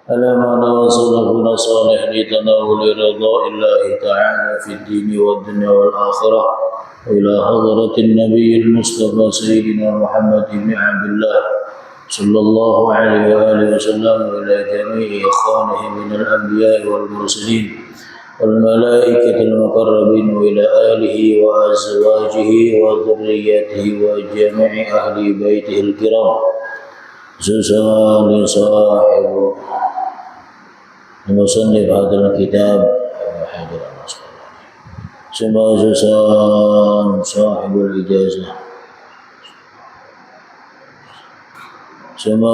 على ما رسولنا صالح لتناول رضاء الله تعالى في الدين والدنيا والآخرة، وإلى حضرة النبي المصطفى سيدنا محمد بن عبد الله صلى الله عليه وآله وسلم، وإلى جميع إخوانه من الأنبياء والمرسلين والملائكة المقربين، وإلى آله وأزواجه وذريته وجميع أهل بيته الكرام، خصوصا لصاحب المصنف هذا الكتاب سمع صاحب الإجازة سمع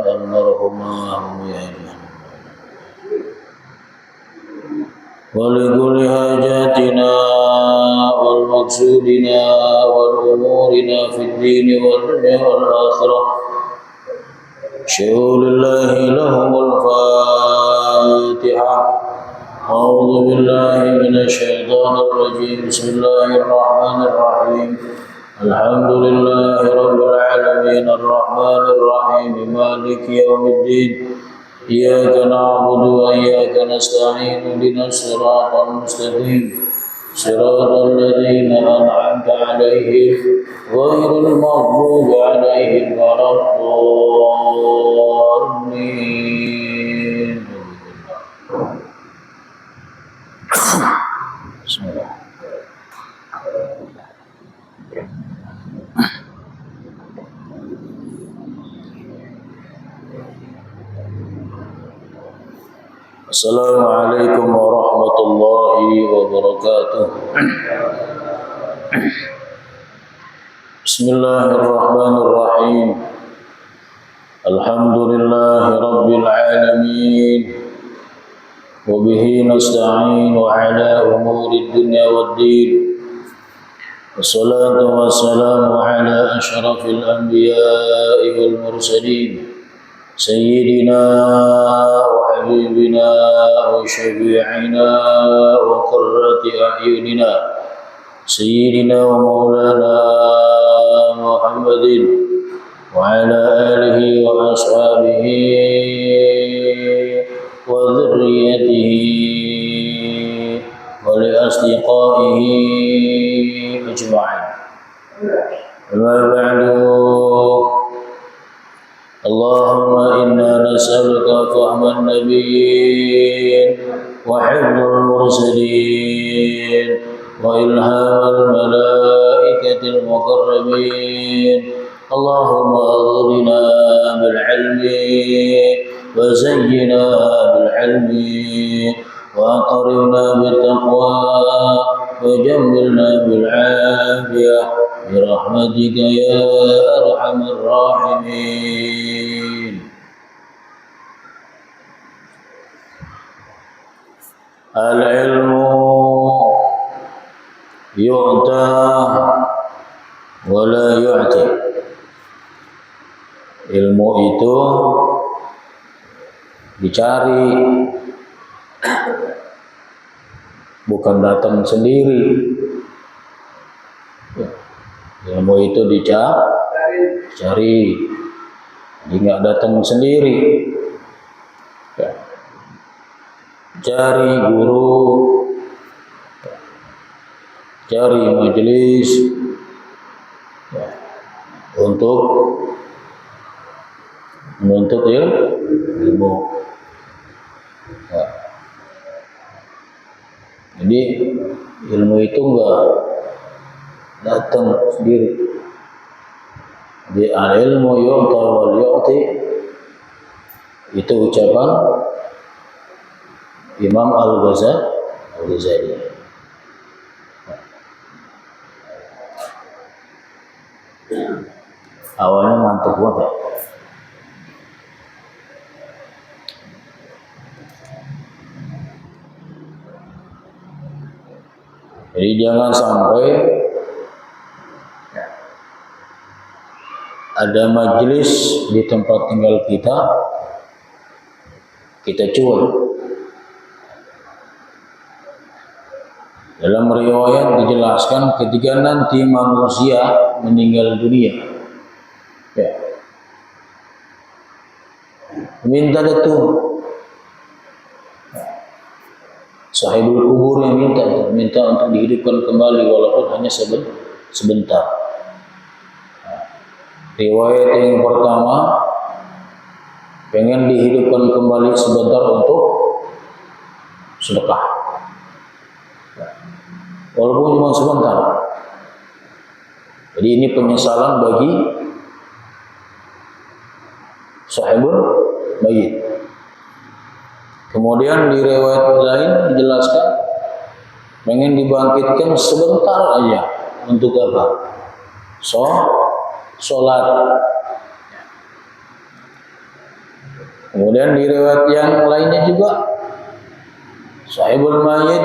المرحومة ولكل حاجاتنا والمقصودنا والأمورنا في الدين والدنيا والآخرة، شهود الله لهم الفاتحة. أعوذ بالله من الشيطان الرجيم. بسم الله الرحمن الرحيم. الحمد لله رب العالمين الرحمن الرحيم مالك يوم الدين، إياك نعبد وإياك نستعين، اهدنا الصراط المستقيم صراط الذين أنعمت عليهم غير المغضوب عليهم ولا الضالين. بسم الله. Assalamualaikum warahmatullahi wabarakatuh. Bismillahirrahmanirrahim. Alhamdulillahi rabbil alamin, wa bihi nasta'in ala umuri dunya waddin. Wassalatu wassalamu ala asyrafil anbiya'i wal mursalin, sayyidina wa habibina wa syafi'ina wa qurrati a'yunina, sayyidina wa maulana Muhammadin wa ala alihi wa ashabihi wa dhurriyyatihi wa li asdiqaihi ajma'in. Amma ba'du. اللهم إنا نسألك فهم النبيين وحفظ المرسلين وإلهام الملائكة المقربين. اللهم أغننا بالعلم وزينا بالعلم وأقرنا بالتقوى وجملنا بالعافية برحمتك يا أرحم الراحمين. العلم يؤتى ولا يعطي. Ilmu itu dicari, bukan datang sendiri. Ilmu itu dicari, jadi nggak datang sendiri. Cari guru, cari majelis untuk menuntut ilmu. Jadi ilmu itu enggak datang sendiri. Di al-ilmu yu'ta wal yu'ti, itu ucapan Imam Al-Ghazali. Awalnya mantap banget. Jadi jangan sampai ada majelis di tempat tinggal kita cuek. Dalam riwayat dijelaskan ketika nanti manusia meninggal dunia, minta itu sahibul kubur yang minta untuk dihidupkan kembali walaupun hanya sebentar. Riwayat yang pertama pengen dihidupkan kembali sebentar untuk sedekah, walaupun cuma sebentar. Jadi ini penyesalan bagi sahibul mayit. Kemudian di riwayat lain dijelaskan pengen dibangkitkan sebentar aja untuk apa? Sholat. Kemudian di riwayat yang lainnya juga sahibul mayit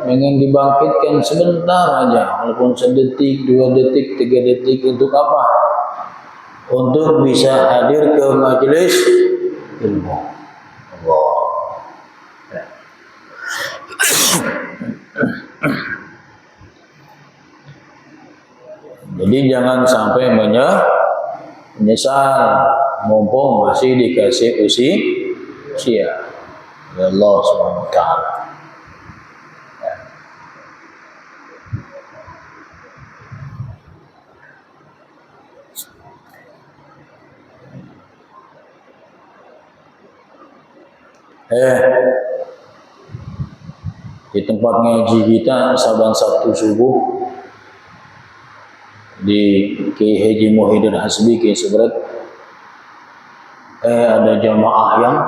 pengen dibangkitkan sebentar aja, walaupun sedetik, 2 detik, 3 detik, untuk apa? Untuk bisa hadir ke majelis ilmu. Allah. Jadi jangan sampai menyesal mumpung masih dikasih usia oleh Allah Subhanahu wa taala. Di tempat ngaji kita saban Sabtu subuh di Kiai Haji Muhyiddin Hasbi Kiai Sebret, ada jamaah yang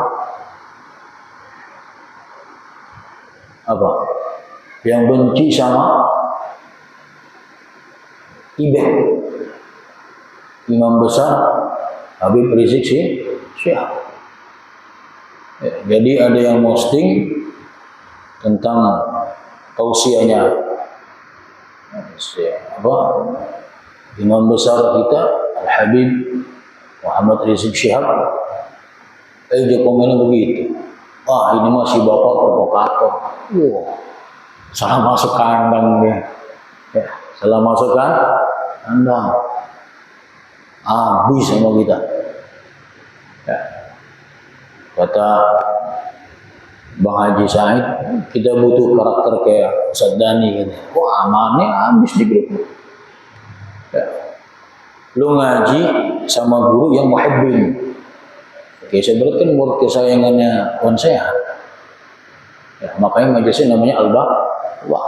yang benci sama imam besar Habib Rizik Syihab. Jadi ada yang posting tentang tausiahnya imam besar kita Al Habib Muhammad Rizik Syihab. Dia komennya begitu, ini masih bapak provokator. Salah masuk kandang dia. Salah masuk kandang. Habis sama kita. Kata Bang Haji Said, kita butuh karakter kayak Ustaz Dani gitu. Amannya habis di grup. Lu ngaji sama guru yang muhibbin. Oke, saya kan murid kesayangannya Wan Sehat. Makanya majelisnya namanya Al-Baqwa.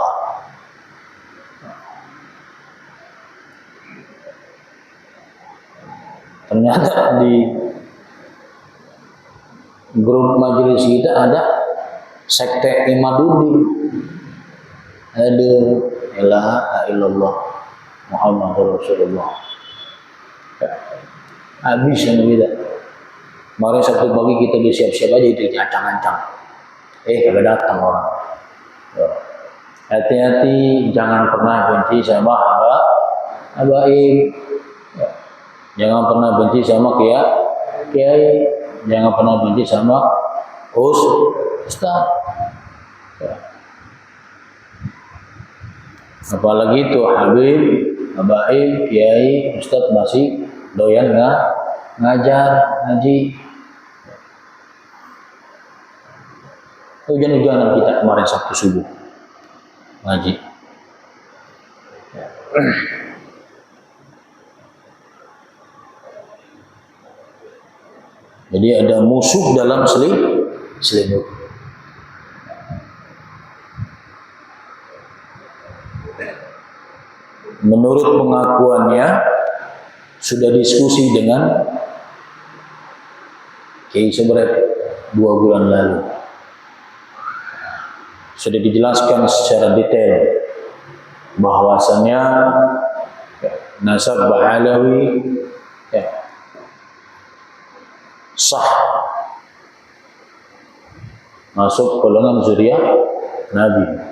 Ternyata di grup majelis kita ada sekte Imaduddin. Aduh, la ilaha illallah Muhammadur Rasulullah. Habis sama kita. Kemarin Sabtu pagi kita disiap-siap aja itu ancang-ancang. Kagak datang orang. Hati-hati, jangan pernah benci sama habaib. Jangan pernah benci sama kiai. Jangan pernah benci sama ustaz. Apalagi itu habib, habaib, kiai, ustaz masih doyan ngajar, ngaji. Hujan-hujanan kita kemarin Sabtu subuh ngaji. Jadi ada musuh dalam selimut. Menurut pengakuannya sudah diskusi dengan Kiai Sebret 2 bulan lalu. Sudah dijelaskan secara detail bahwasannya nasab Ba'alawi sah masuk golongan zuriat Nabi.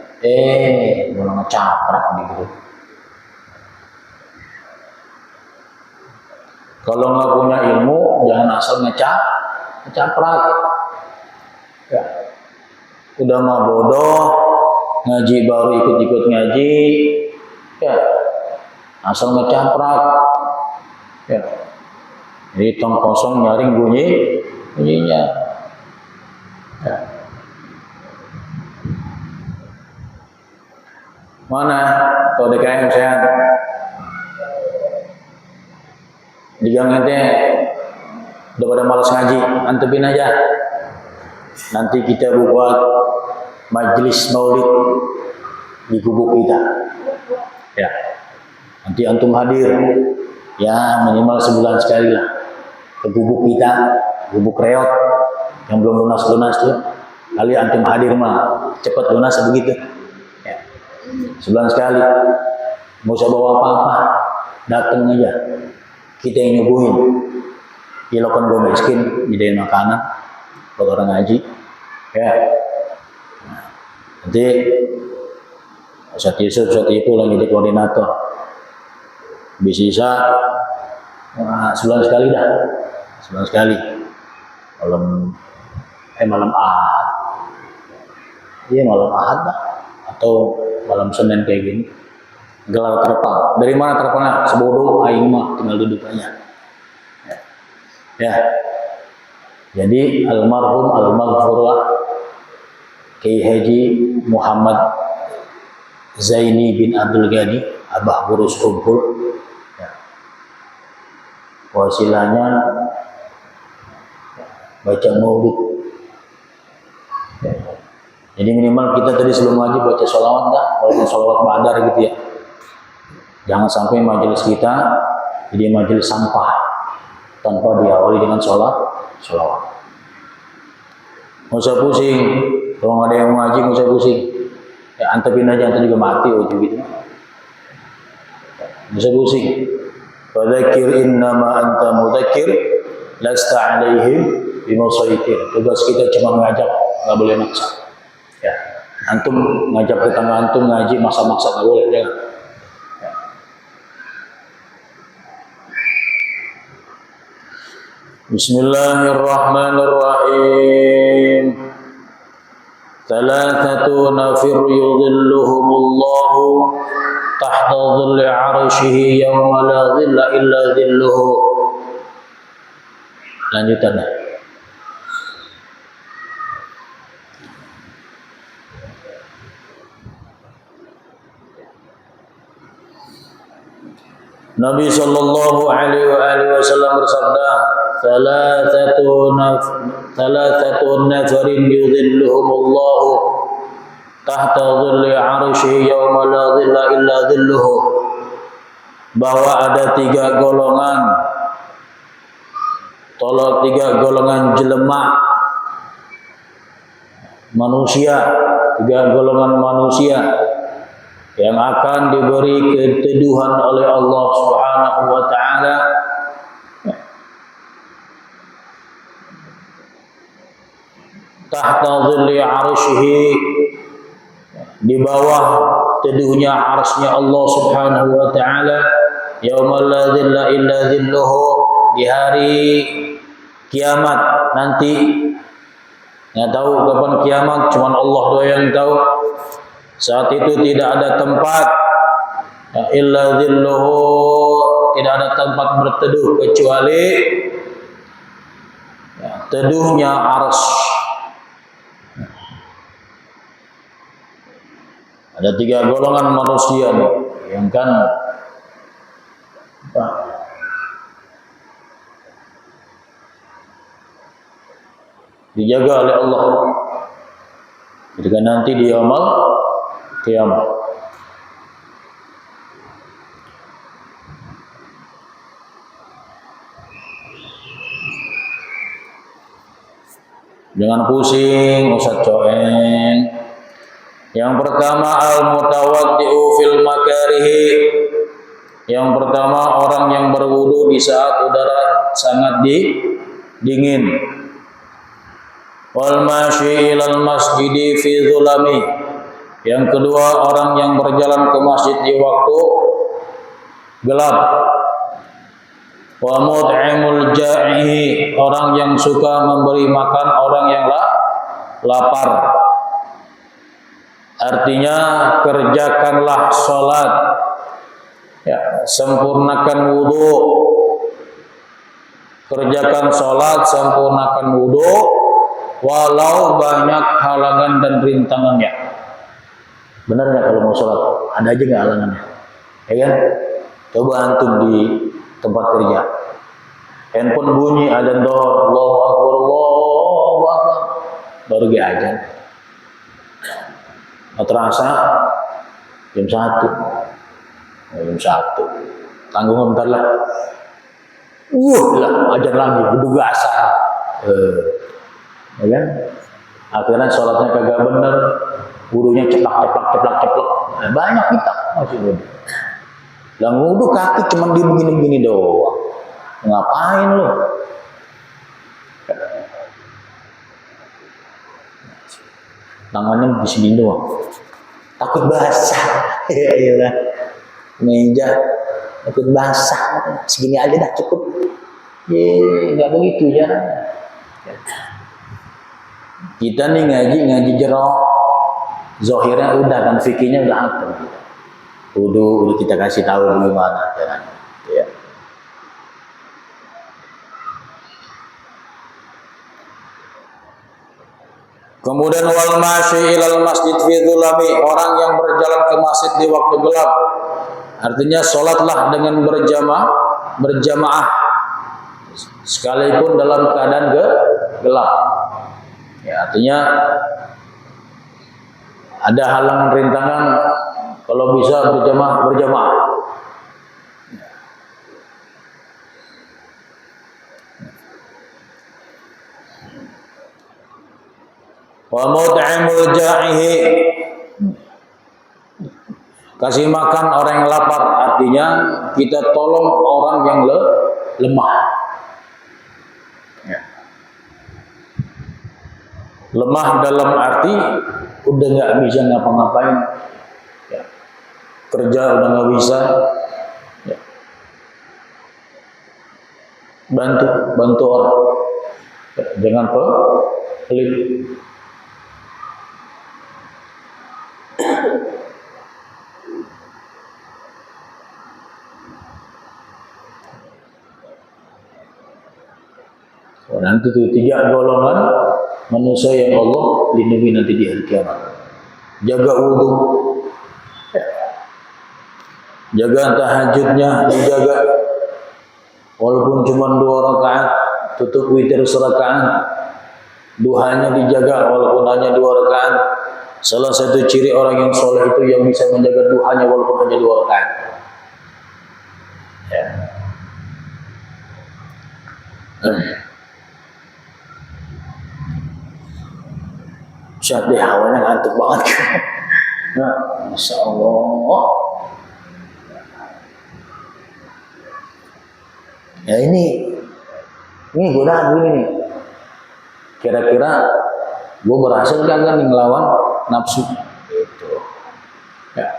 Golongan caprak gitu. Kalau nggak punya ilmu jangan asal ngecaprak. Udah mah bodoh, ngaji baru ikut-ikut ngaji, asal ngecaprak. Jadi tong kosong nyaring bunyinya. Mana? Kalau DKM sehat. Di gang ente udah pada malas ngaji, antepin aja. Nanti kita buat majelis maulid di gubuk kita. Ya. Nanti antum hadir. Ya, minimal sebulan sekali lah. Ke gubuk kita, gubuk reot yang belum lunas-lunas tuh. Kali antum hadir mah cepat lunas begitu. Ya. Sebulan sekali. Mau usah bawa apa-apa. Datang aja. Kita yang nyuguhin. Ilokan gue miskin, jadiin makanan buat orang ngaji. Ya. Nanti Ustaz Yusuf, Ustaz Ipu lagi di koordinator. Bisa sebulan sekali dah. Sebulan sekali. Malam Ahad. Iya malam Ahad dah. Atau malam Senin kayak gini. Gelar terpal. Dari mana terpalnya? Sebodoh aing mah tinggal duduk aja. Ya. Jadi almarhum al-maghfurah Kiai Haji Muhammad Zaini bin Abdul Ghani Abah Burus Kumpul. Ya. Wasilahnya baca maulid. Ya. Jadi minimal kita tadi sebelum ngaji baca sholawat dah, walaupun sholawat badar gitu ya. Jangan sampai majelis kita jadi majelis sampah tanpa diawali dengan sholawat. Nggak usah pusing, kalau nggak ada yang ngaji nggak usah pusing. Ya antepin aja, antum juga mati ujung gitu. Nggak usah pusing. Fadzakir innama anta mudzakir lasta alaihim bimusaitir. Tugas kita cuma ngajak, nggak boleh maksa. Ya, antum ngajak tetangga antum ngaji maksa-maksa nggak boleh, jangan. Bismillahirrahmanirrahim. Thalathatu nafir yudhilluhumullahu tahta dhilli 'arsyihi yawma la dhilla illa dhilluhu. Lanjutannya. Nabi sallallahu alaihi wasallam bersabda, Thalathatu nafarin yudhilluhumullahu tahta dhilli 'arsyihi yawma la dhilla illa dhilluhu. Bahwa ada tiga golongan jelema manusia, tiga golongan manusia yang akan diberi keteduhan oleh Allah Subhanahu wa taala tahta dhilli 'arsyihi, di bawah teduhnya arsy-Nya Allah Subhanahu wa taala, yaumul la dhilla illa dhilluhu, di hari kiamat nanti. Nggak tahu kapan kiamat, cuma Allah doang yang tahu. Saat itu tidak ada tempat illa dhilluhu, tidak ada tempat berteduh kecuali teduhnya arsy. Ada tiga golongan manusia yang kan dijaga oleh Allah ketika nanti di yaumul kiamat. Jangan pusing, Ustaz Coeng. Yang pertama al-mutawaddi'u fil makarihi. Yang pertama orang yang berwudu di saat udara sangat dingin. Wal masyi ilal masjidi fi dzulami. Yang kedua orang yang berjalan ke masjid di waktu gelap. Wa mut'imul ja'i, orang yang suka memberi makan orang yang lapar. Artinya kerjakanlah sholat, ya, sempurnakan wudu, kerjakan sholat, sempurnakan wudu, walau banyak halangan dan rintangannya. Benar nggak kalau mau sholat? Ada aja nggak halangannya? Ya kan? Coba antum di tempat kerja. Handphone bunyi, adzan dohor, Allahu Akbar, Allahu Akbar. Baru dia ajan. Nggak terasa jam 1. Jam 1. Tanggung bentar lah. Lah, ajan lagi, berduga asar. Ya kan? Akhirnya sholatnya kagak bener, wudunya ceplak. Nah, banyak kita masih wudu. Yang wudu kaki cuma di begini-begini doang. Ngapain lo? Tangannya di sini doang. Takut basah. Ya iyalah. Meja takut basah. Segini aja dah cukup. Nggak begitu ya. Kita nih ngaji jerok, zohirnya udah kan, fikihnya udah apa? Udah kita kasih tahu bagaimana caranya. Ya. Kemudian wal masyi ilal masjid fi dzulami, orang yang berjalan ke masjid di waktu gelap. Artinya sholatlah dengan berjamaah sekalipun dalam keadaan gelap. Ya, artinya ada halangan rintangan, kalau bisa berjamaah. Wa mut'imul ja'ihi, kasih makan orang yang lapar, artinya kita tolong orang yang lemah. Ya. Lemah dalam arti udah nggak bisa ngapa-ngapain, ya. Kerja udah nggak bisa, ya. Bantu orang, ya. Jangan pelit. Nanti itu 3 golongan manusia yang Allah lindungi nanti di hari kiamat. Jaga wudu, jaga tahajudnya, dijaga walaupun cuma 2 rakaat, tutup witir serakaat, duhanya dijaga walaupun hanya 2 rakaat. Salah satu ciri orang yang soleh itu yang bisa menjaga duhanya walaupun hanya 2 rakaat. Ya. Syah deh, awalnya ngantuk banget. Nah, Masya Allah. Ya ini godaan begini nih. Kira-kira gue berhasil gak kan ngelawan nafsu? Gitu. Ya.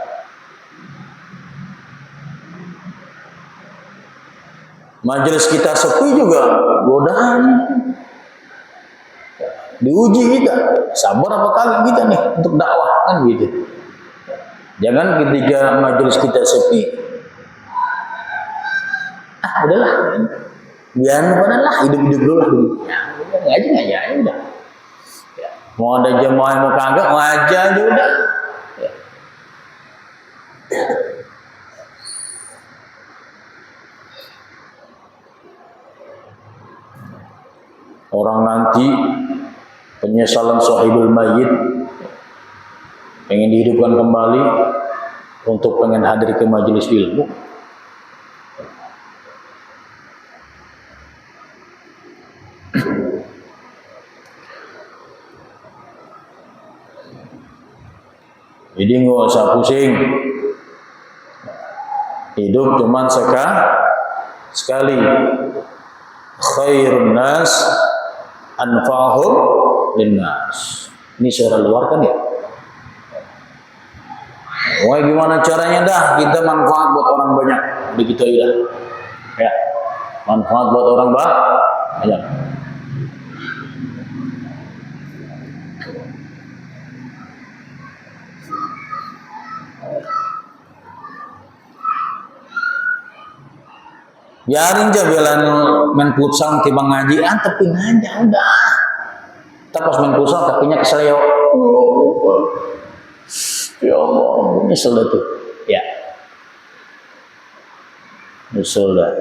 Majelis kita sepi juga godaan. Diuji kita, sabar apa kagak kita nih untuk dakwah, kan gitu. Jangan ketika majelis kita sepi, udahlah, biar lah, hidup dulu lah dulu. Ya, ngaji ya udah. Ya. Mau ada jamaah mau kagak, mau aja udah. Ya. Orang nanti penyesalan sahibul mayyit, pengen dihidupkan kembali untuk pengen hadir ke majelis ilmu. Jadi nggak usah pusing, hidup cuman sekali. Khairun nas anfa'hum linnas. Ini suara luar kan ya? Wah, gimana caranya dah kita manfaat buat orang banyak, begitu ya. Ya, manfaat buat orang banyak. Biarin aja belan main futsal timbang ngaji, antepin aja udah. Kita pas main futsal kakinya keseleo. Ya Allah, nyesel dah tuh. Ya, nyesel dah.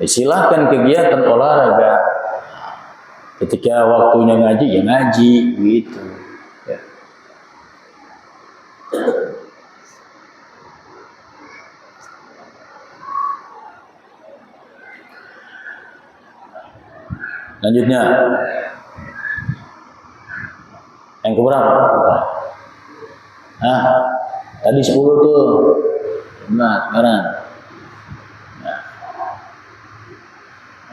Silahkan kegiatan olahraga. Ketika waktunya ngaji, ya ngaji, gitu. Ya. Lanjutnya, yang keberapa? Nah, tadi 10 tuh. Nah, sekarang. Nah.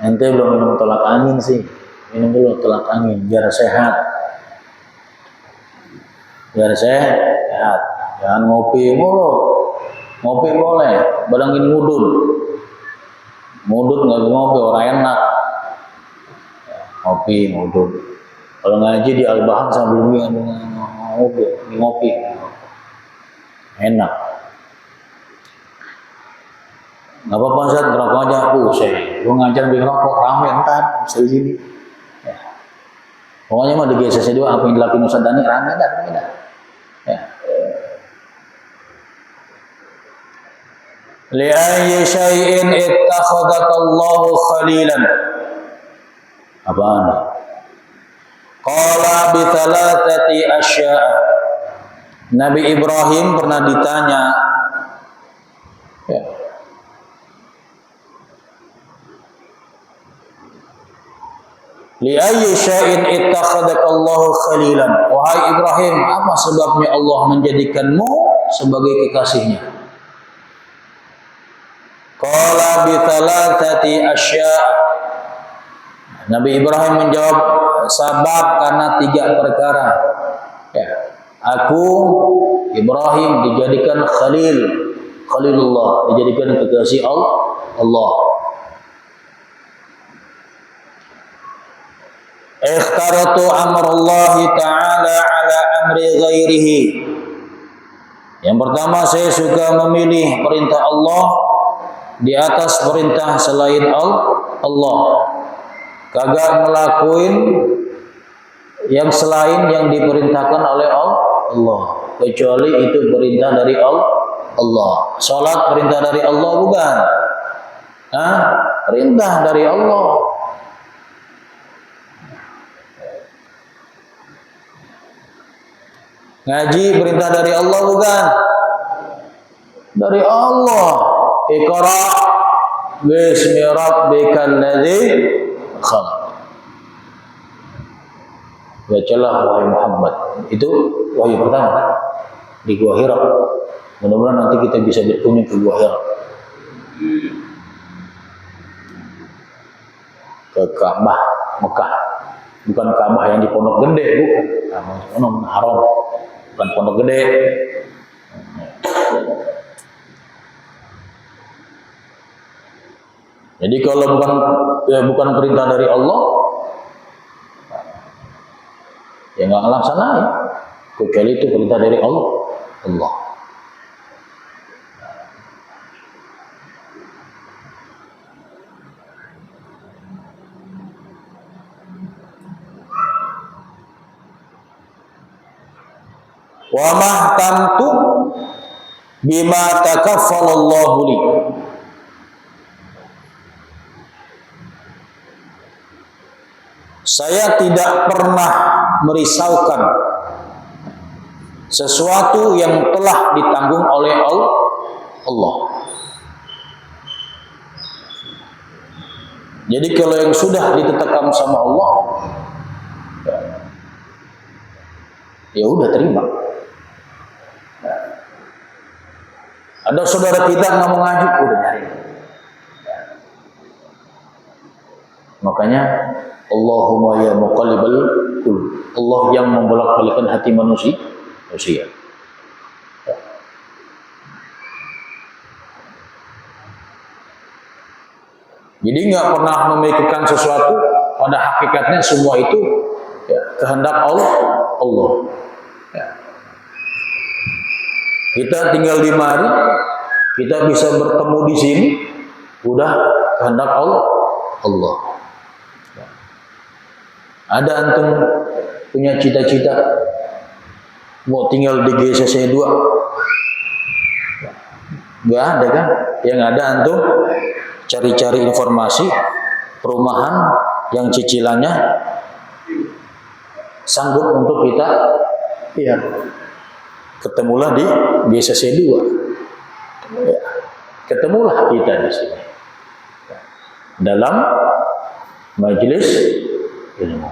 Ente belum minum tolak angin sih. Minum dulu tolak angin biar sehat. Biar sehat. Jangan ngopi mulu. Ngopi boleh, badangin mudun. Mudun nggak ngopi orang enak. Ngopi mudun. Kalau ngaji di Al-Bahang sambil ngopi. Enak. Nggak apa-apa Ustaz, ngerokok aja. Lu ngajar di ngerokok, rame entar, bisa di sini. Ya. Pokoknya mah di GSC 2 apa yang dilakuin Ustaz Dani, rame dah. Ya. Li'ayyi syai'in ittakhadhakallahu khalilan. Apaan? Qala bi thalathati asya'a. Nabi Ibrahim pernah ditanya, ya, li'ayyi syai'in ittakhadhakallahu khalilan. Wahai Ibrahim, apa sebabnya Allah menjadikanmu sebagai kekasihnya? Qala bi thalathati asya'. Nabi Ibrahim menjawab, sebab karena 3 perkara. Ya. Aku Ibrahim dijadikan Khalilullah, dijadikan kekasih Allah. Ikhtaratu amrullahi ta'ala ala amri ghairihi. Yang pertama, saya suka memilih perintah Allah di atas perintah selain Allah. Kagak ngelakuin yang selain yang diperintahkan oleh Allah, kecuali itu perintah dari Allah. Salat perintah dari Allah bukan? Perintah dari Allah. Ngaji perintah dari Allah bukan? Dari Allah. Iqra bismi rabbikal ladzi khalaq. Bacalah wahai Muhammad. Itu wahyu pertama kan? Di Gua Hira. Mudah-mudahan nanti kita bisa berkunjung ke Gua Hira. Ke Ka'bah Mekah. Bukan Ka'bah yang di Pondok Gede, bukan. Ka'bah Haram. Bukan Pondok Gede. Jadi kalau bukan perintah dari Allah, ya nggak ngelaksanain. Kecuali itu perintah dari Allah. Wa mahtamtu bima takaffalallahu li. Saya tidak pernah merisaukan sesuatu yang telah ditanggung oleh Allah. Jadi kalau yang sudah ditetapkan sama Allah, ya udah terima. Ada saudara kita nggak mau ngaji, udah nyari. Makanya Allahumma ya muqallibal qulub. Allah yang membolak-balikkan hati manusia. Jadi nggak pernah memikirkan sesuatu, pada hakikatnya semua itu ya, kehendak Allah. Ya. Kita tinggal di mari, kita bisa bertemu di sini, udah kehendak Allah. Ada antum punya cita-cita mau tinggal di GCC 2 nggak ada kan? Yang ada antum cari-cari informasi perumahan yang cicilannya sanggup untuk kita, iya, ketemulah di GCC 2, ya, ketemulah kita di sini dalam majelis ilmu.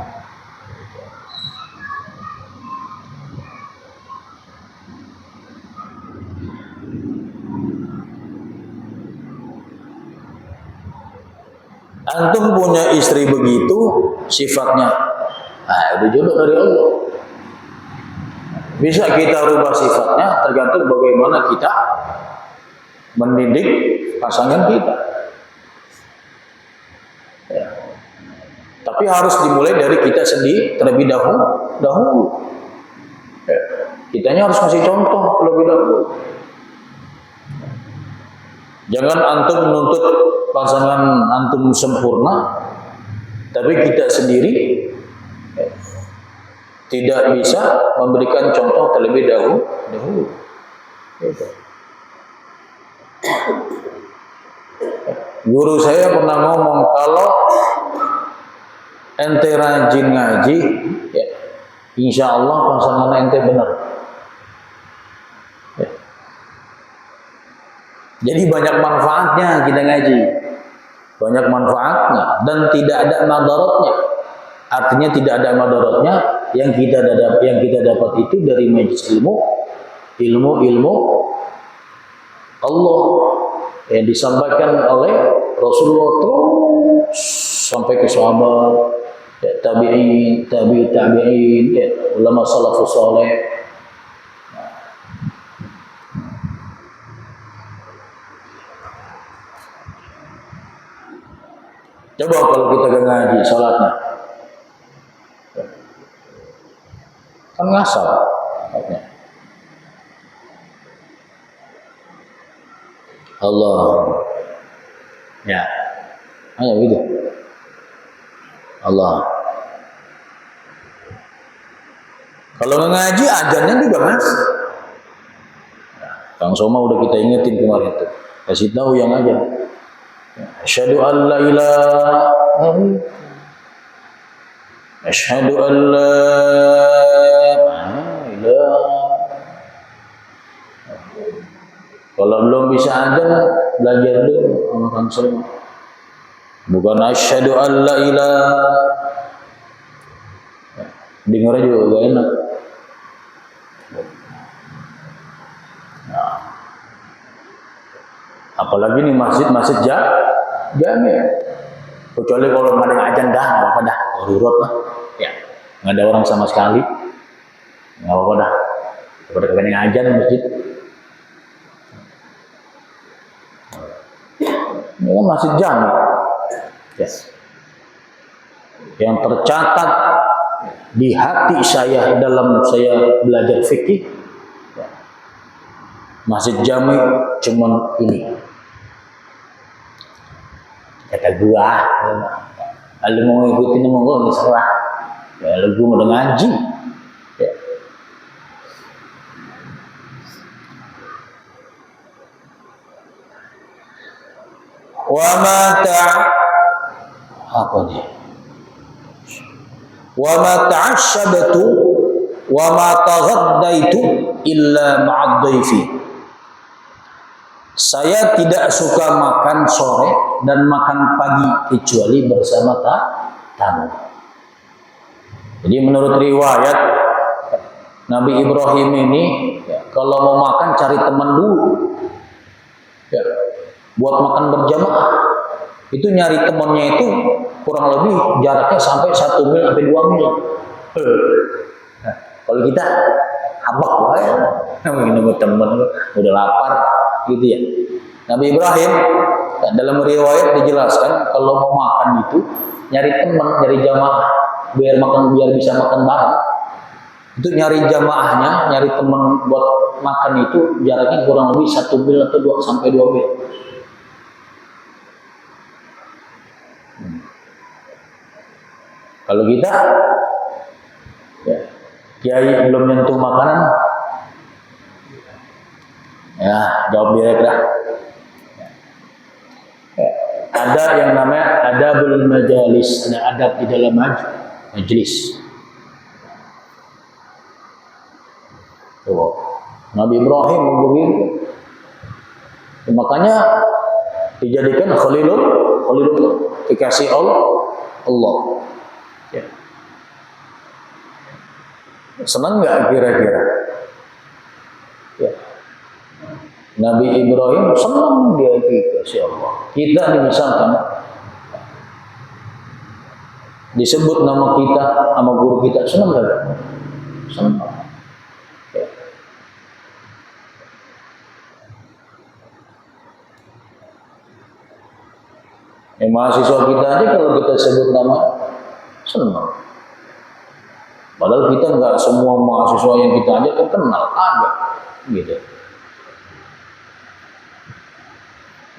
Antum punya istri begitu sifatnya, itu jodoh dari Allah. Bisa kita rubah sifatnya tergantung bagaimana kita mendidik pasangan kita. Ya. Tapi harus dimulai dari kita sendiri terlebih dahulu. Ya. Kitanya harus kasih contoh terlebih dahulu. Jangan antum menuntut pasangan antum sempurna, tapi kita sendiri tidak bisa memberikan contoh terlebih dahulu. Guru saya pernah ngomong, kalau ente rajin ngaji, ya, insya Allah pasangan ente benar. Ya. Jadi banyak manfaatnya kita ngaji, banyak manfaatnya dan tidak ada madaratnya. Artinya tidak ada madaratnya yang kita dapat itu dari majelis ilmu Allah yang disampaikan oleh Rasulullah terus sampai ke sahabat, ya, tabi'in, tabi'in, ya, ulama salafus saleh. Coba kalau kita gak ngaji salatnya, kan ngasal. Allah, ya, hanya gitu. Allah. Kalau nggak ngaji, ajannya juga masih. Kang Soma udah kita ingetin kemarin tuh. Kasih tahu yang aja. Asyhadu an la ilaha, asyhadu an la ilaha. Kalau belum bisa azan, belajar dulu sama Kang Soma. Bukan asyhadu an la ilaha. Dengar juga gak enak. Nah, apalagi nih masjid jami. Kecuali kalau nggak ada azan dah, nggak apa-apa dah, darurat lah. Ya, nggak ada orang sama sekali, nggak apa-apa dah. Daripada kagak azan masjid. Ini kan masjid jami. Yes. Yang tercatat di hati saya dalam saya belajar fikih, masjid jami cuman ini. Kata gua, kalau mau ikutin monggo serah. Ya lu mau ngaji. Ya. Wa mata apa nih? Wa ma ta'asyabtu wa ma taghaddaitu illa ma'ad dhaifi. Saya tidak suka makan sore dan makan pagi kecuali bersama tamu. Jadi menurut riwayat Nabi Ibrahim ini, ya, kalau mau makan cari teman dulu. Ya, buat makan berjamaah. Itu nyari temannya itu kurang lebih jaraknya sampai 1 mil sampai 2 mil. Nah, kalau kita abak ya, nunggu teman udah lapar gitu ya. Nabi Ibrahim dalam riwayat dijelaskan kalau mau makan itu nyari teman, nyari jamaah biar bisa makan bareng. Itu nyari jamaahnya, nyari teman buat makan itu jaraknya kurang lebih 1 mil atau 2 sampai 2 mil. Kalau kita, ya, Kiai belum nyentuh makanan, ya jawab direct dah. Ada yang namanya adabul majalis, ada adab di dalam majelis. Nabi Ibrahim begitu, makanya dijadikan Khalilul kekasih Allah. Ya. Senang nggak kira-kira? Ya. Nabi Ibrahim senang dia dikasih Allah. Kita misalkan disebut nama kita sama guru kita, senang nggak? Senang. Ya. Mahasiswa kita aja kalau kita sebut nama senang. Padahal kita nggak semua mahasiswa yang kita ajak kan kenal, ada, gitu.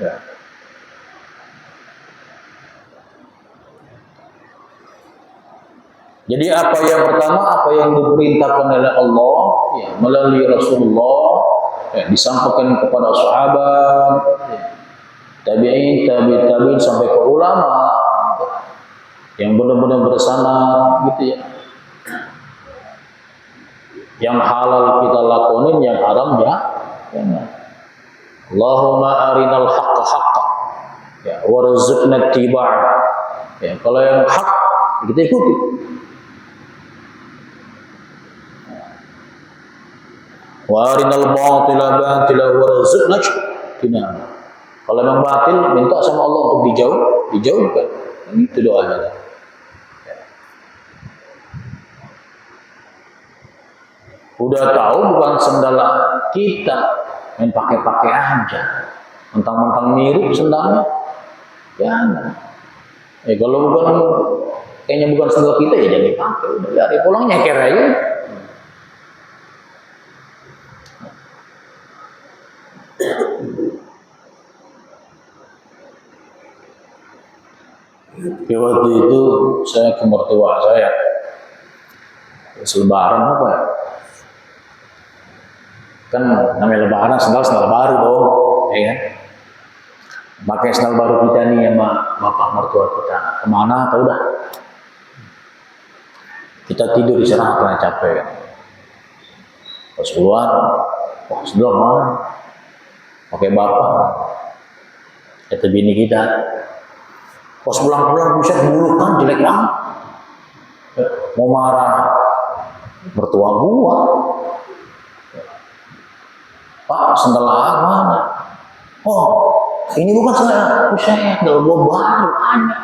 Ya. Jadi apa yang pertama, apa yang diperintahkan oleh Allah, ya, melalui Rasulullah, ya, disampaikan kepada sahabat, ya, tabi'in sampai ke ulama, yang benar-benar bersanad, gitu ya. Yang halal kita lakonin, yang haram ya. Allahumma arinal haqqa haqqa, ya, warzuqna ittiba'ah. Ya, kalau yang hak kita ikuti. Wa arinal batila batila warzuqna ijtinaba. Kalau yang batil, minta sama Allah untuk dijauhkan. Itu doanya. Udah tahu bukan sendala kita, main pakai aja, mentang-mentang mirip sendalnya, jangan. Kalau bukan, kayaknya bukan sendal kita ya jangan dipakai. Udah dari pulang nyeker aja. Waktu itu saya ke mertua saya, selebaran apa ya? Kan namanya lebaran, sendal baru dong, ya kan? Pakai sendal baru kita nih sama bapak mertua kita. Kemana? Tahu dah. Kita tidur istirahat karena capek kan. Pas keluar, wah sendal mana? Pakai bapak. Kata bini kita. Pas pulang-pulang buset buruk kan, jelek banget. Mau marah mertua gua. Pak, sendal mana? Oh, ini bukan sendal saya, sendal gua baru aja.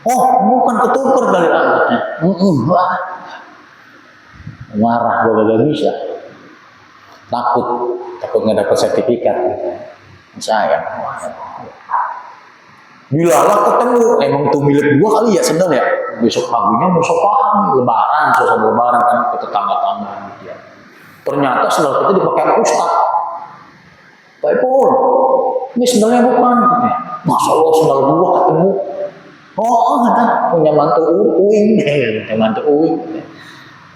Oh, bukan ketuker kali alatnya. Marah gua gak bisa. Takut nggak dapat sertifikat. Sayang. Dilalah ketemu, emang itu milik gua kali ya sendal ya. Besok paginya mau lebaran, suasana lebaran kan ke tetangga-tetangga gitu ya. Ternyata sendal kita dipakai sama Ustaz. Pak Ipul, ini sendalnya bukan. Masya Allah sendal gua ketemu. Oh, ada punya mantu Uing. Mantu Uing.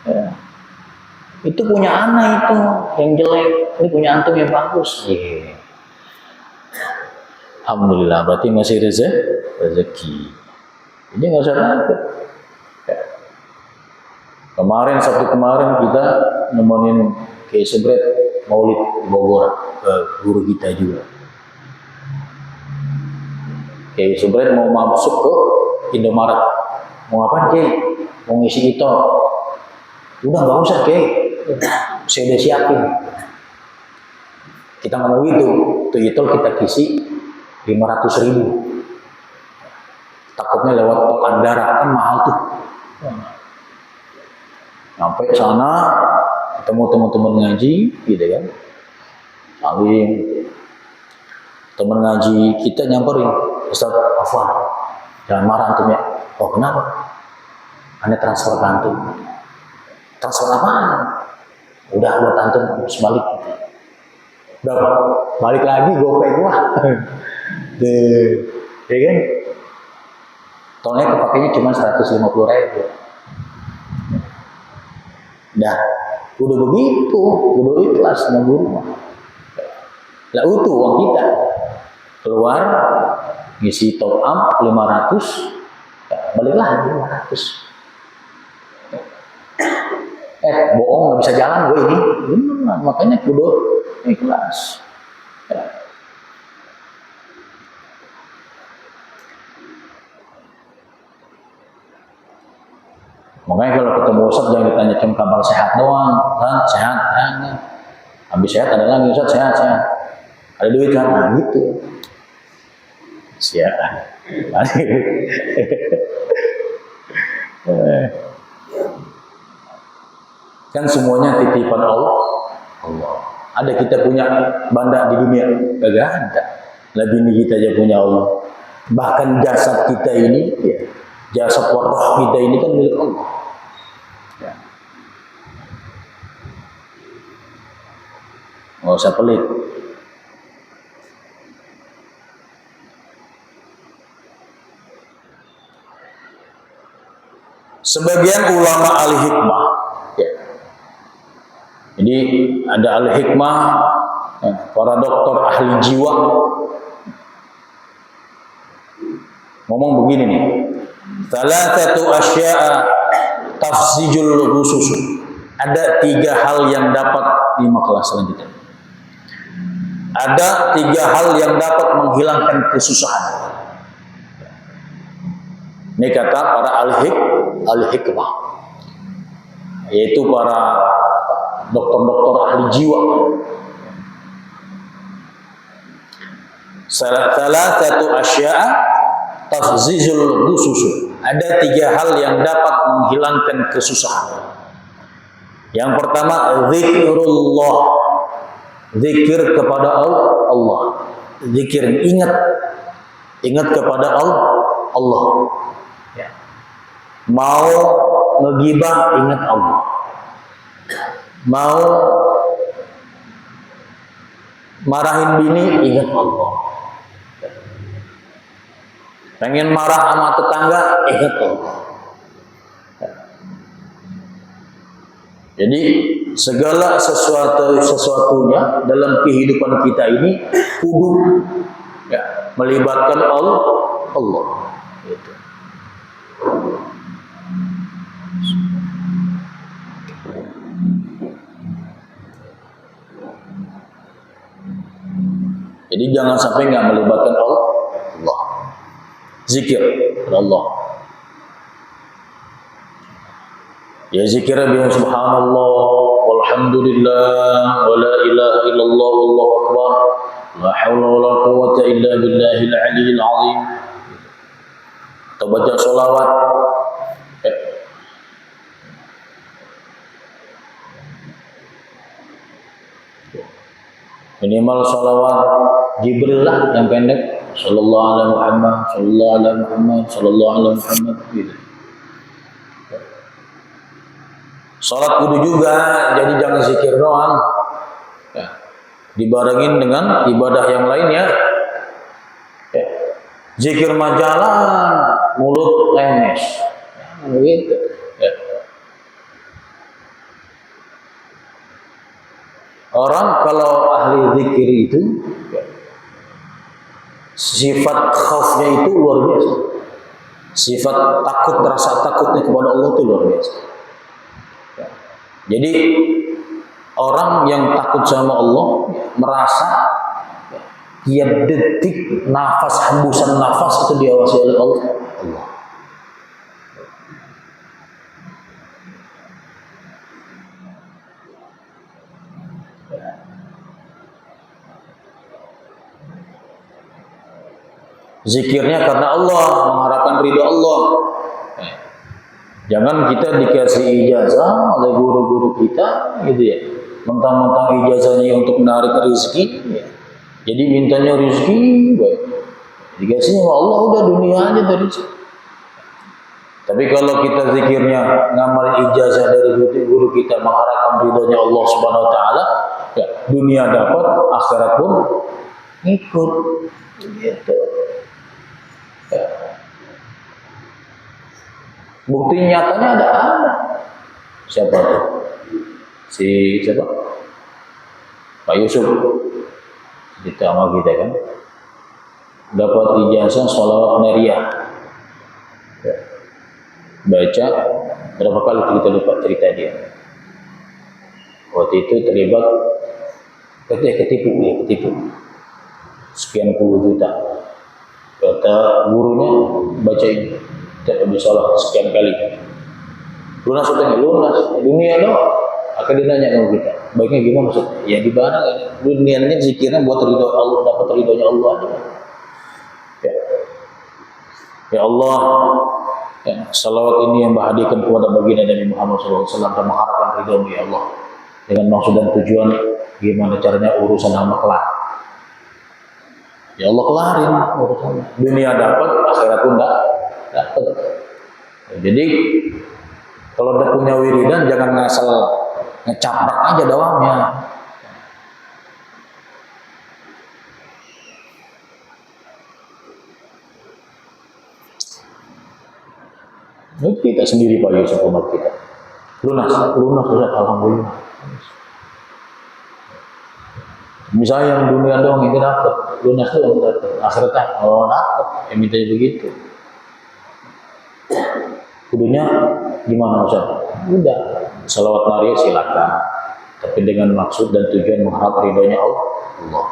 Ya. Itu punya anak itu yang jelek. Ini punya antum yang bagus. Yeah. Alhamdulillah, berarti masih rezeki. Ini nggak usah takut. Ya. Sabtu kemarin kita nemenin Kiai Sebret Maulid di Bogor ke guru kita juga. Kiai Sebret mau masuk ke Indomaret. Mau ngapain Kiai? Mau ngisi itu. Udah nggak usah Kiai. Saya udah siapin. Kita nggak mau itu kita kisi 500.000. Takutnya lewat tol Andara kan mahal tuh. Sampai sana ketemu teman-teman ngaji, gitu kan? Saling teman ngaji kita nyamperin, Ustaz Afwan, jangan marah antum ya. Oh kenapa? Ane transfer ke antum. Transfer apaan? Udah buat antum sebalik. Udah balik lagi gopay gua. Ya kan? Tolnya kepakainya cuma 150.000. Dah, udah begitu, udah ikhlas sama guru. Lah utuh uang kita. Keluar, ngisi top up 500, balik lagi 500. Bohong nggak bisa jalan gue ini. Benar, makanya kudu ikhlas. Makanya kalau ketemu Ustaz jangan ditanya cuma kabar sehat doang, kan sehat, kan. Habis sehat ada lagi Ustaz sehat. Ada duit kan, nah gitu. Siap. Kan semuanya titipan Allah. Ada kita punya banda di dunia? Gak ada. Lah bini kita aja punya Allah. Bahkan jasad kita ini, jasad roh kita ini kan milik Allah. Nggak usah pelit. Sebagian ulama ahli hikmah, jadi ada ahli hikmah, para dokter ahli jiwa, ngomong begini nih, thalathatu asya'a tafzijul khusus. Ada 3 hal yang dapat di makalah selanjutnya. Ada 3 hal yang dapat menghilangkan kesusahan. Ini kata para ahli hikmah, yaitu para dokter-dokter ahli jiwa. Salah satu asya'a tafzizul khusus. Ada 3 hal yang dapat menghilangkan kesusahan. Yang pertama, zikrullah, zikir kepada Allah. Zikir, ingat kepada Allah. Mau ngegibah, ingat Allah. Mau marahin bini, ingat Allah. Pengen marah sama tetangga, ingat Allah. Jadi segala sesuatunya dalam kehidupan kita ini kudu melibatkan Allah. Gitu. Jadi jangan sampai nggak melibatkan Allah. Zikir Allah. Ya zikir bilang subhanallah, walhamdulillah, wa la ilaha illallah, wallahu akbar, la hawla wa la quwwata illa billahil aliyyil azim. Atau baca sholawat. Minimal sholawat Jibril lah yang pendek. Sallallahu alaihi Muhammad, sallallahu alaihi Muhammad, sallallahu alaihi Muhammad gitu. Salat kudu juga, jadi jangan zikir doang. Dibarengin dengan ibadah yang lainnya. Zikir majalan, mulut lemes. Gitu. Orang kalau ahli zikir itu sifat khaufnya itu luar biasa. Sifat takut, rasa takutnya kepada Allah itu luar biasa. Jadi orang yang takut sama Allah merasa tiap detik nafas, hembusan nafas itu diawasi oleh Allah. Zikirnya karena Allah, mengharapkan ridha Allah. Jangan kita dikasih ijazah oleh guru-guru kita, gitu ya. Mentang-mentang ijazahnya untuk menarik rezeki, ya. Jadi mintanya rezeki, baik. Dikasihnya sama Allah udah dunia aja dari situ. Tapi kalau kita zikirnya ngamal ijazah dari guru kita, mengharapkan ridhonya Allah Subhanahu Wa Taala, ya dunia dapat, akhirat pun ngikut, gitu. Ya. Bukti nyatanya ada. Siapa tuh? Si siapa? Pak Yusuf cerita sama kita kan, dapat ijazah sholawat nariyah. Ya. Baca berapa kali kita lupa cerita dia. Waktu itu terlibat ketipu sekian puluh juta. Kata gurunya, bacain tidak bisa sholat sekian kali. Lunas utangnya, lunas dunia dong. Akan dia nanya sama kita, baiknya gimana maksud? Ya di mana kan? Dunianya zikirnya buat ridho Allah, dapat ridhonya Allah aja. Ya, ya Allah, ya, salawat ini yang bahagiakan kepada baginda Nabi Muhammad SAW dan mengharapkan ridhomu ya Allah. Dengan maksud dan tujuan gimana caranya urusan hamba kelar. Ya Allah kelarin urusannya. Dunia dapat, akhirat pun enggak dapat. Jadi kalau udah punya wiridan jangan ngasal ngecaprak aja doangnya. Ini kita sendiri Pak Yusuf umat kita. Lunas Ustaz, alhamdulillah. Misalnya yang dunia doang itu dapat, lunas doang dapat, akhiratnya dapat, yang minta begitu. Kudunya gimana Ustaz? Udah, salawat nariyah silakan, tapi dengan maksud dan tujuan mengharap ridhonya Allah.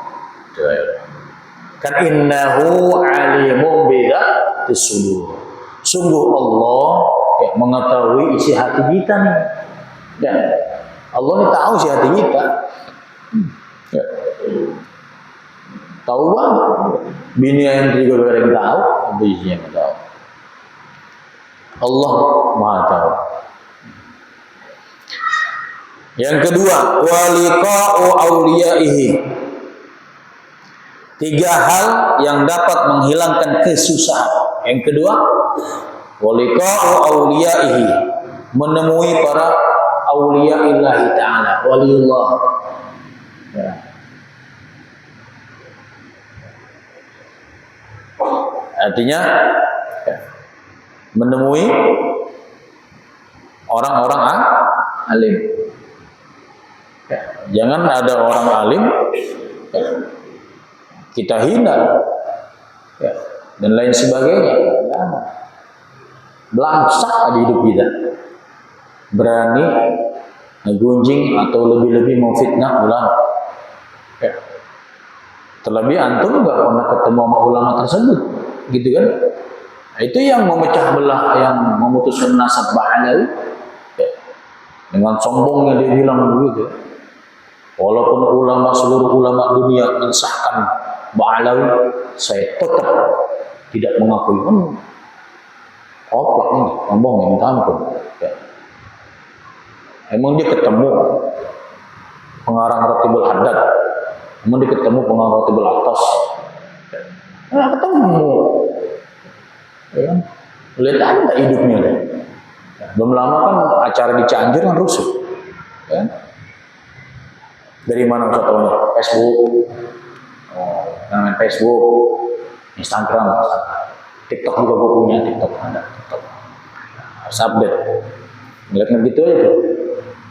Kan innahu alimun bidzati sudur. Sungguh Allah ya, mengetahui isi hati kita nih. Ya, Allah ini tahu isi hati kita. Ya. Tahu banget. Bini yang juga ada yang tahu, isinya nggak tahu. Allah Maha tahu. Yang kedua, waliqa'u auliyaihi. 3 hal yang dapat menghilangkan kesusahan. Yang kedua, waliqa'u auliyaihi, menemui para auliya'illahi ta'ala, waliullah. Ya. Artinya menemui orang-orang alim. Ya. Jangan ada orang alim ya, kita hina ya, dan lain sebagainya. Ya. Belangsak di hidup kita. Berani ngegunjing atau lebih-lebih memfitnah ulama. Ya. Terlebih antum nggak pernah ketemu sama ulama tersebut, gitu kan? Nah, itu yang memecah belah, yang memutuskan nasab Ba'alawi. Ya. Dengan sombongnya dia bilang begitu. Walaupun seluruh ulama dunia mensahkan Ba'alawi, saya tetap tidak mengakui. Oplak ini, ngomong yang minta ampun. Ya. Emang dia ketemu pengarang Ratibul Haddad, emang dia ketemu pengarang Ratibul Atas, nggak ketemu. Ya. Lihat aja hidupnya deh. Belum lama kan acara di Cianjur kan rusuh. Ya. Dari mana Ustaz tahunya? Facebook. Oh, namanya Facebook, Instagram, TikTok juga gue punya, TikTok ada, TikTok. Harus update. Ngeliatnya gitu aja tuh.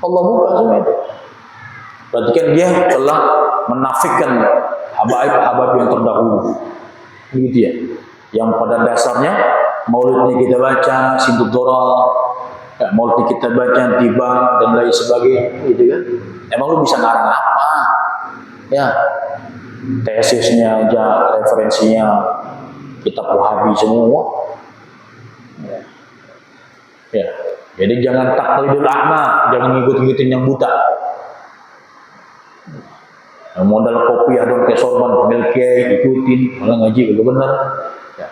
Allah buka semua itu. Berarti kan dia telah menafikan habaib-habaib yang terdahulu. Begitu ya. Yang pada dasarnya maulidnya kita baca, Sintut Dora, ya, maulidnya kita baca, Tiba, dan lain sebagainya. Gitu kan. Emang lu bisa ngarang apa? Ya, tesisnya aja, referensinya kitab Wahabi semua. Ya. Jadi jangan taklidul a'ma, jangan ngikut-ngikutin yang buta. Yang modal kopi adon kayak sorban, panggil kiai, ikutin, malah ngaji kagak benar. Ya.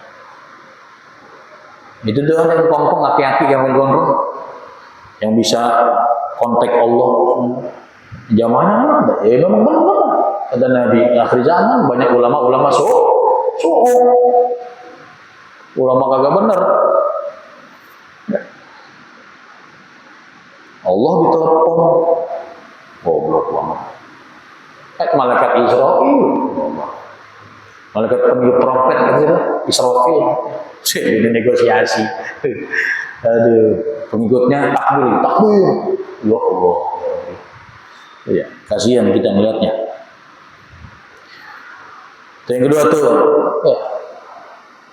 Itu doang yang kongkong, aki-aki yang gondrong, yang bisa kontak Allah. Zamannya ada, ya memang benar. Kata Nabi, akhir zaman banyak ulama-ulama ulama kagak benar. Ya. Allah ditelepon, goblok banget. Malaikat Israfil, malaikat peniup trompet kan sih, Israfil, ini negosiasi. Aduh, pengikutnya takbir, ya Allah. Ya, kasihan kita melihatnya. Yang kedua tuh, ya,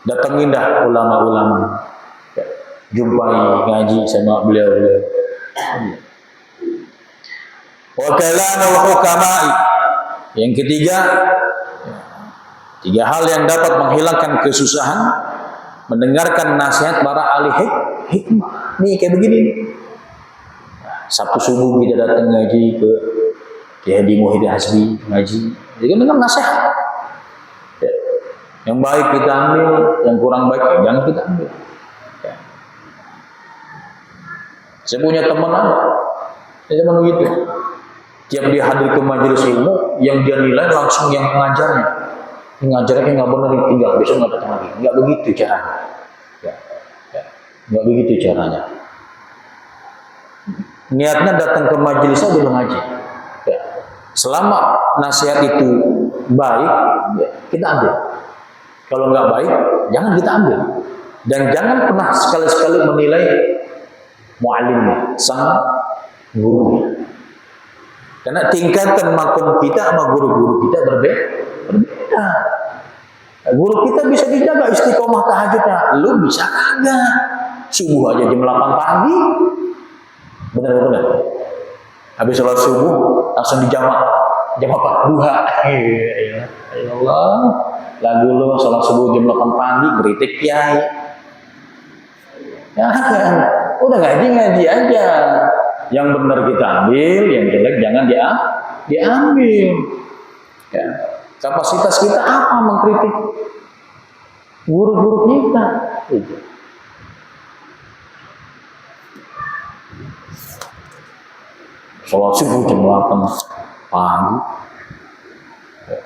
datangin dah ulama-ulama, ya, jumpai ngaji sama beliau-beliau. Wa kalamul hukama'i. Yang ketiga, tiga hal yang dapat menghilangkan kesusahan, mendengarkan nasihat para ahli hikmah. Nih kayak begini nih. Sabtu subuh kita datang ngaji ke Kiai Haji Muhyiddin Hasbi ngaji. Jadi dengan nasihat. Ya. Yang baik kita ambil, yang kurang baik jangan kita ambil. Ya. Saya punya teman begitu. Tiap dia hadir ke majelis ilmu, yang dia nilai langsung yang pengajarnya. Yang ngajarnya nggak benar ditinggal, besok nggak datang lagi. Nggak begitu caranya. Ya. Ya. Nggak begitu caranya. Niatnya datang ke majelisnya dulu ngaji. Ya. Selama nasihat itu baik, ya, kita ambil. Kalau nggak baik, jangan kita ambil. Dan jangan pernah sekali-sekali menilai mu'alimnya, sang gurunya. Karena tingkatan makom kita sama guru-guru kita berbeda. Guru kita bisa dijaga istiqomah tahajudnya, lu bisa kagak. Subuh aja jam 8 pagi. Benar-benar. Habis sholat subuh langsung dijamak. Jam apa? Duha. Ya Allah. Lagu lu sholat subuh jam 8 pagi kritik kiai. Ya kan? Udah ngaji aja. Yang benar kita ambil, yang jelek jangan diambil. Ya. Kapasitas kita apa mengkritik guru-guru kita? Gitu. Sholat subuh jam 8 pagi, ya.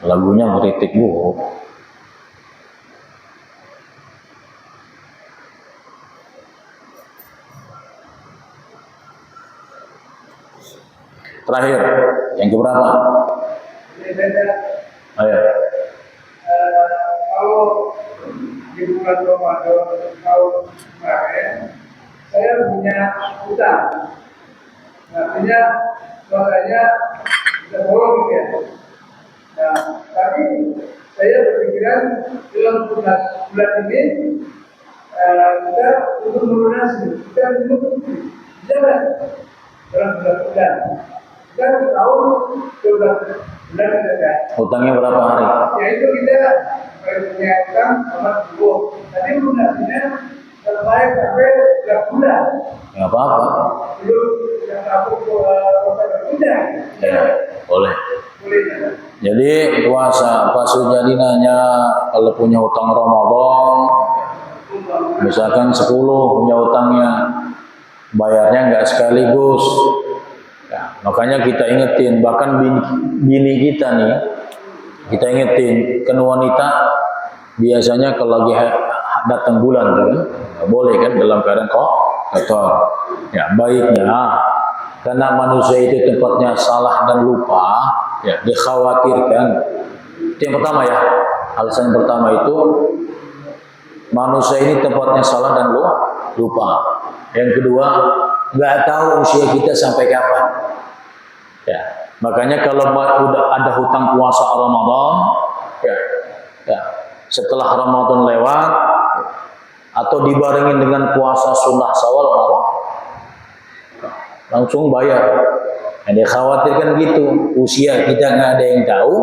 Lagunya ngeritik guru. Terakhir, yang keberapa? Ayo. Kalau di bulan Ramadan tahun kemarin, saya punya hutang. Artinya makanya bisa bolong gitu ya. Nah, tapi saya berpikiran dalam bulan ini kita untuk melunasi, kita untuk jalan dalam bulan. Kita tahu 12 bulan kita. Hutangnya berapa hari? Ya itu kita punya hutang sama dulu. Tadi lunasinya terbaik sampai 3 bulan. Nggak apa-apa. Belum yang aku kota berpunya. Ya, boleh. Boleh. Jadi puasa Pak Sujadi nanya kalau punya hutang Ramadan, misalkan 10 punya hutangnya, bayarnya nggak sekaligus. Ya, makanya kita ingetin, bahkan bini kita nih, kita ingetin, kan wanita biasanya kalau lagi datang bulan kan, nggak boleh kan dalam keadaan kotor. Ya baiknya, karena manusia itu tempatnya salah dan lupa, ya dikhawatirkan. Itu yang pertama ya, alasan pertama itu manusia ini tempatnya salah dan lupa. Yang kedua, nggak tahu usia kita sampai kapan. Ya, makanya kalau udah ada hutang puasa Ramadan, ya, setelah Ramadan lewat, atau dibarengin dengan puasa sunnah Syawal, langsung bayar. Yang dikhawatirkan gitu, usia kita nggak ada yang tahu.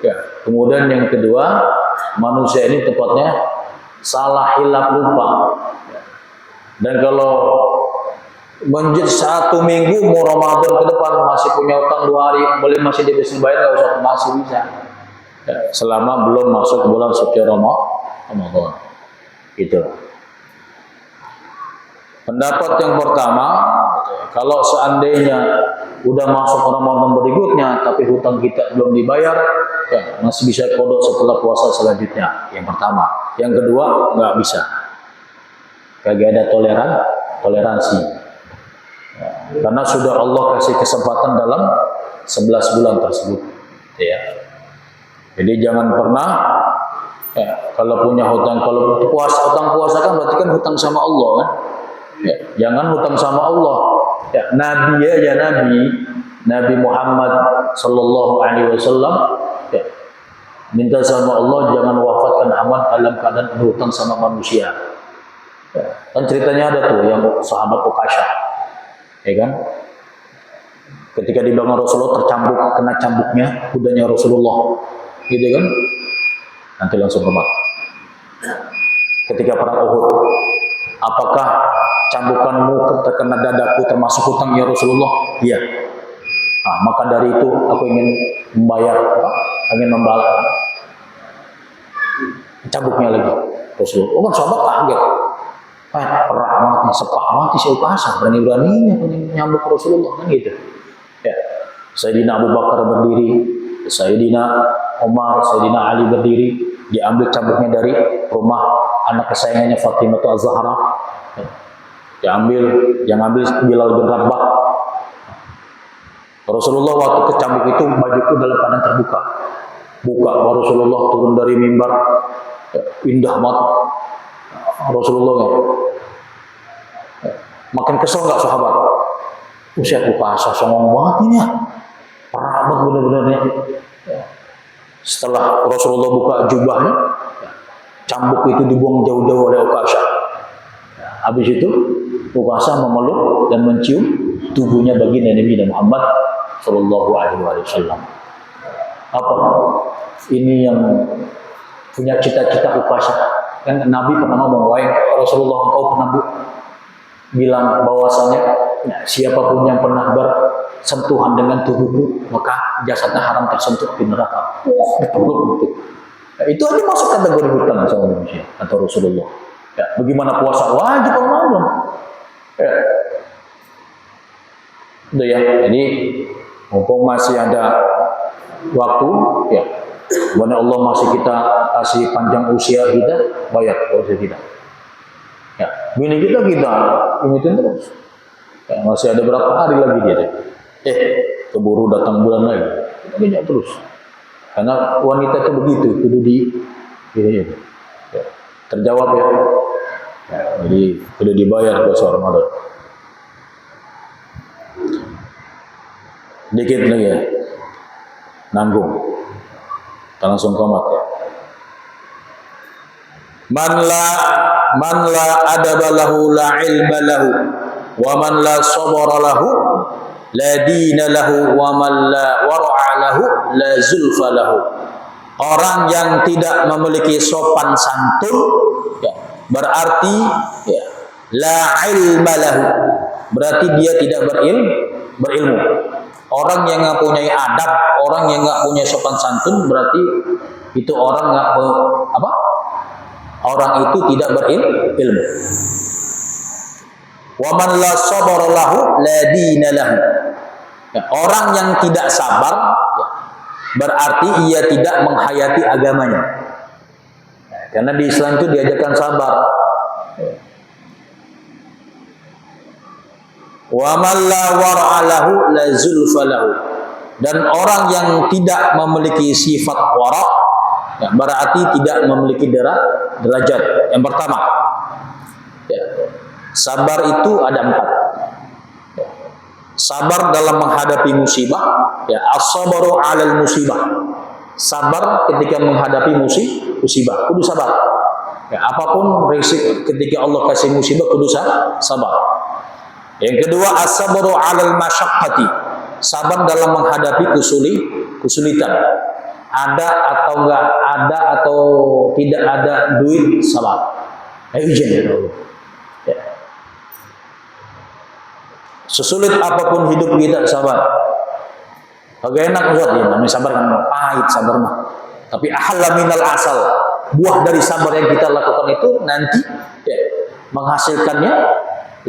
Ya, kemudian yang kedua, manusia ini tepatnya salah, hilaf, lupa. Dan kalau satu minggu mau Ramadan ke depan masih punya utang 2 hari, boleh masih dia bisa bayar, nggak usah, masih bisa. Ya, selama belum masuk bulan suci Ramadan. Gitu. Pendapat yang pertama, kalau seandainya udah masuk Ramadan berikutnya tapi hutang kita belum dibayar, ya masih bisa qada setelah puasa selanjutnya. Yang pertama. Yang kedua, nggak bisa. Kagak ada toleransi. Ya, karena sudah Allah kasih kesempatan dalam 11 bulan tersebut. Ya. Jadi jangan pernah kalau punya hutang, kalau hutang puasa kan berarti kan hutang sama Allah kan. Ya, jangan hutang sama Allah Ya, Nabi aja Nabi Muhammad Sallallahu Alaihi Wasallam ya, minta sama Allah jangan wafatkan Ahmad dalam keadaan berhutang sama manusia. Ya, kan ceritanya ada tuh yang sahabat Uqasyah, ya kan? Ketika di belakang Rasulullah tercambuk, kena cambuknya kudanya Rasulullah, gitu kan? Nanti langsung kemat. Ketika perang Uhud, apakah cambukanmu terkena dadaku termasuk hutang ya Rasulullah? Iya. Nah, maka dari itu aku ingin membayar, ingin membalas. Cambuknya lagi Rasulullah. Oh kan sahabat kaget. Perah mati, sepak mati, si Uqasyah berani-beraninya nyambuk Rasulullah kan gitu. Ya. Sayyidina Abu Bakar berdiri, Sayyidina Umar, Sayyidina Ali berdiri, diambil cambuknya dari rumah anak kesayangannya Fatimah Az-Zahra. Diambil, yang ambil Bilal bin Rabah. Rasulullah waktu kecambuk itu bajuku dalam keadaan terbuka. Buka Rasulullah turun dari mimbar, indah banget. Rasulullah makin kesel nggak sahabat? Usia Uqasyah songong banget ini ya, perabat bener-benernya. Setelah Rasulullah buka jubahnya, cambuk itu dibuang jauh-jauh oleh Uqasyah. Habis itu Uqasyah memeluk dan mencium tubuhnya baginda Nabi Muhammad Sallallahu Alaihi Wasallam. Apa? Ini yang punya cita-cita Uqasyah. Kan Nabi pernah ngomong, wahai Rasulullah, engkau pernah bilang bahwasanya siapapun yang pernah bersentuhan dengan tubuhku maka jasadnya haram tersentuh di neraka. Itu aja masuk kategori hutang sama manusia kata Rasulullah. Ya, bagaimana puasa wajib Ramadan? Ya. Udah ya. Jadi mumpung masih ada waktu, ya, karena Allah masih kita kasih panjang usia kita, bayar usia kita. Ya, bini kita ingetin terus. Ya, masih ada berapa hari lagi dia deh. Keburu datang bulan lagi. Banyak terus. Karena wanita itu begitu, kudu ya. Terjawab ya. Jadi kudu dibayar puasa Ramadan. Dikit lagi ya. Nanggung. Kita langsung komat ya. Man la adaba lahu la ilma lahu wa man la sabara lahu la dina lahu wa man la wara'a lahu la zulfa lahu. Orang yang tidak memiliki sopan santun ya, berarti ya, la ilma lahu, berarti dia tidak berilmu. Orang yang nggak punya adab, orang yang nggak punya sopan santun, berarti itu orang nggak orang itu tidak berilmu. Wa man la sabara lahu la dina lahu. Ya, orang yang tidak sabar ya, berarti ia tidak menghayati agamanya. Ya, karena di Islam itu diajarkan sabar. Ya. Wa man la wara'a lahu la zulfa lahu. Dan orang yang tidak memiliki sifat wara' ya, berarti tidak memiliki derajat. Yang pertama, ya, sabar itu ada 4. Ya. Sabar dalam menghadapi musibah, ya, as-sabru 'alal musibah. Sabar ketika menghadapi musibah, kudu sabar. Ya, apapun risiko ketika Allah kasih musibah kudu sabar. Yang kedua, as-sabru 'alal masyaqqati. Sabar dalam menghadapi kesulitan. Ada atau enggak ada atau tidak ada duit, sabar. Ujian ya Allah. Ya. Sesulit apapun hidup kita, sabar. Agak enak Ustaz ya, namanya sabar kan pahit sabar mah. Tapi ahalla minal asal. Buah dari sabar yang kita lakukan itu nanti ya, menghasilkannya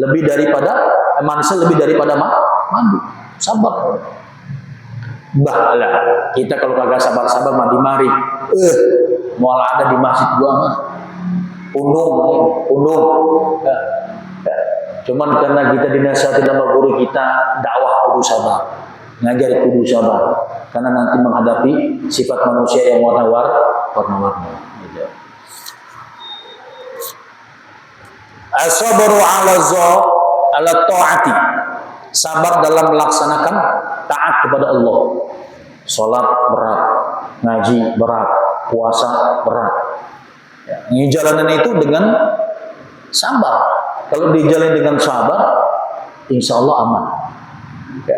lebih daripada manusia lebih daripada madu. Sabar. Bahlah kita kalau kagak sabar-sabar mah di mari. Mual ada di masjid gua mah. Undung. Ya. Cuman karena kita dinasihati sama guru kita dakwah kudu sabar. Ngajari kudu sabar. Karena nanti menghadapi sifat manusia yang warna-warni. Gitu. As-sabru ala ta'ati. sabar dalam melaksanakan taat kepada Allah. Sholat berat, ngaji berat, puasa berat. Ya, ngejalanin itu dengan sabar. Kalau dijalani dengan sabar, insya Allah aman. Ya.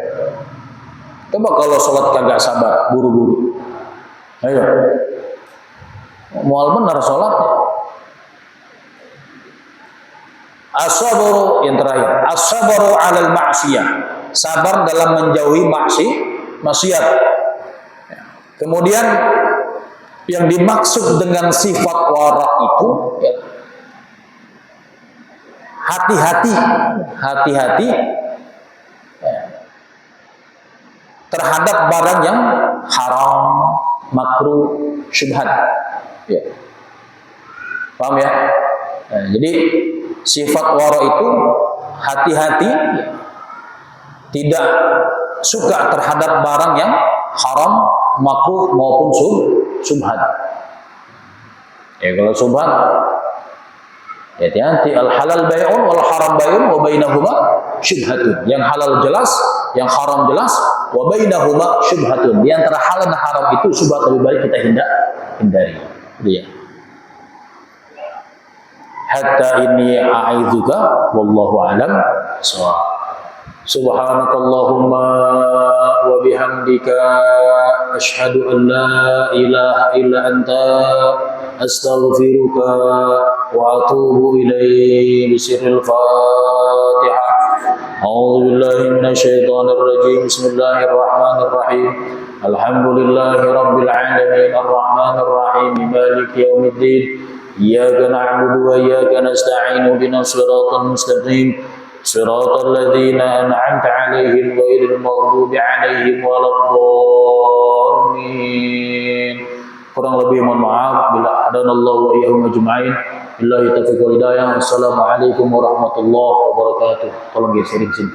Coba kalau sholat kagak sabar, buru-buru. Ayo, mual benar sholatnya. As-sabru yang terakhir, as-sabru 'alal ma'siyah, sabar dalam menjauhi maksiat. Kemudian yang dimaksud dengan sifat wara itu hati-hati terhadap barang yang haram, makruh, syubhat. Ya. Paham ya? Nah, jadi sifat wara itu hati-hati, tidak suka terhadap barang yang haram, makruh maupun syubhat. Ya, kalau syubhat, hati-hati, al halal bai'un wal haram bai'un wa bainahuma syubhatun. Yang halal jelas, yang haram jelas, wa bainahuma syubhatun. Di antara halal dan haram itu syubhat, lebih baik kita hindari. Iya. Hatta inni a'idzuka wallahu a'lam shawab. Subhanakallahumma wa bihamdika asyhadu an la ilaha illa anta astaghfiruka wa atubu ilaik. Bismillahil Fatihah. A'udzu billahi minasyaitonir rajim. Bismillahirrahmanirrahim. Alhamdulillahi rabbil alamin arrahmanir rahim maliki yaumiddin. Iyyaka na'budu wa iyyaka nasta'in ihdinas siratal mustaqim. صراط الذين أنعمت عليهم غير المغضوب عليهم ولا الضالين. Kurang lebih mohon maaf bila hadanallahu wa iyyahum ajma'in. Billahi taufiq wal hidayah. Assalamualaikum warahmatullahi wabarakatuh. Tolong geserin sini.